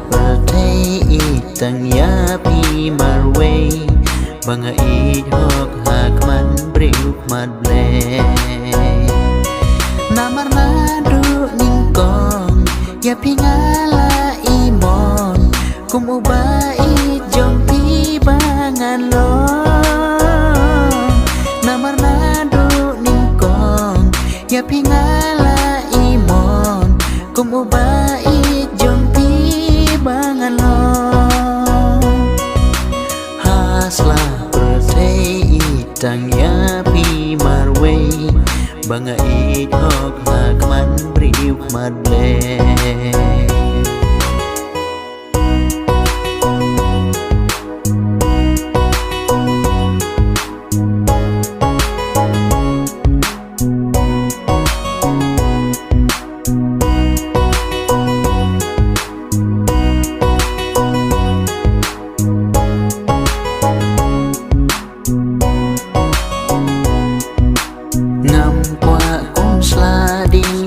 pertei tang ya pi marway banga i hok hakman briuk madle namar nadu ningkong ya pingala imon kum ubai jong pi bangan lo namar nadu ningkong ya pingala imon kum ubai jong pi bangan lo hasla pertei tang ya pi marway banga i hok hakman briuk madle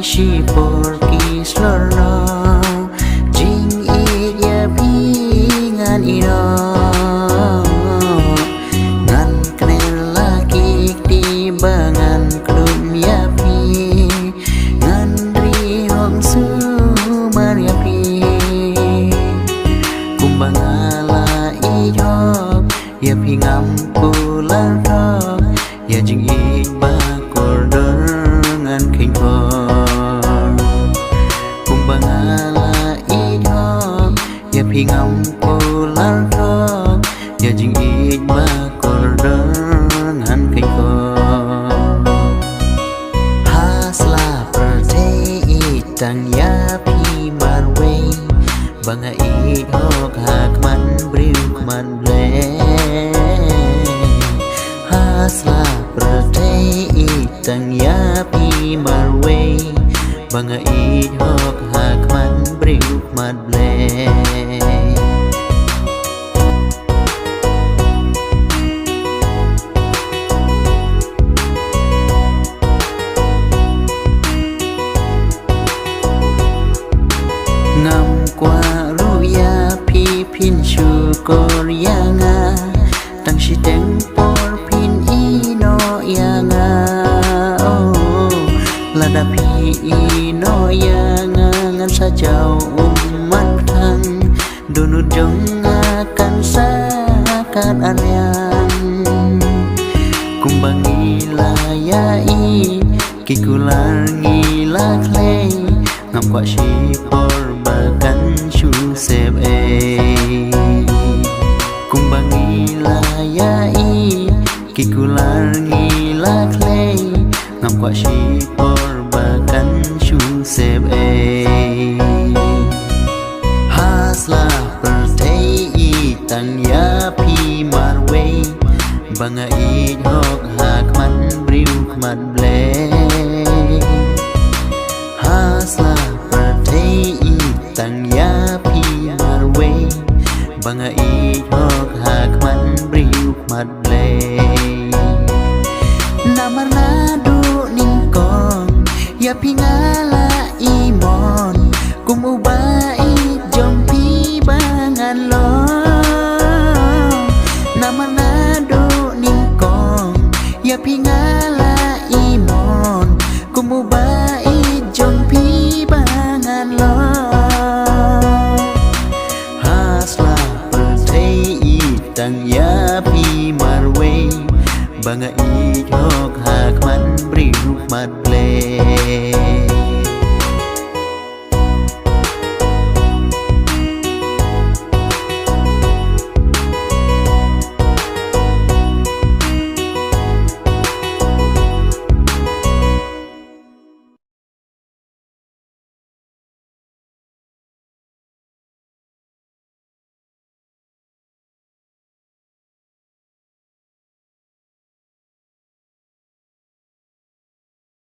She porkis lorno jing iya pingan ino ngan kenel laki di bangan klum ya pi ngan ri hong su mar ya pi kumbang ala iyo ya pi ngam pular rok ya jing i bakor dengan kingko ya pingam pular rok ya jing ik bakor dengan kiko hasla pertei tang ya pi marway banga ik hok hakman briuk madle hasla pertei tang ya pi marway banga ik hok hakman briuk madle ngam kwa ruya pi pin syukur yanga tang si teng por pin ino yanga oh lada pi ino yanga ngan sa jau umat thang dunut jong akan sakat aryang kumbang ilayai kikular ngila klei ngam kwa si por bagan shu sep kumbang ilayai kikular ngila klei ngam kwa si por bagan shu sep hasla pertei tang ya pi marway banga i hok hakman briuk madle hasla pertei tang ya pi marway banga i hok hakman briuk madle namar nadu ningkong ya pingala imon kum ubai jong pi bangan lo namar nadu ningkong ya pingala imon kum ubai jong pi bangan lo hasla pertei tang ya pi marway banga i hok hakman briuk madle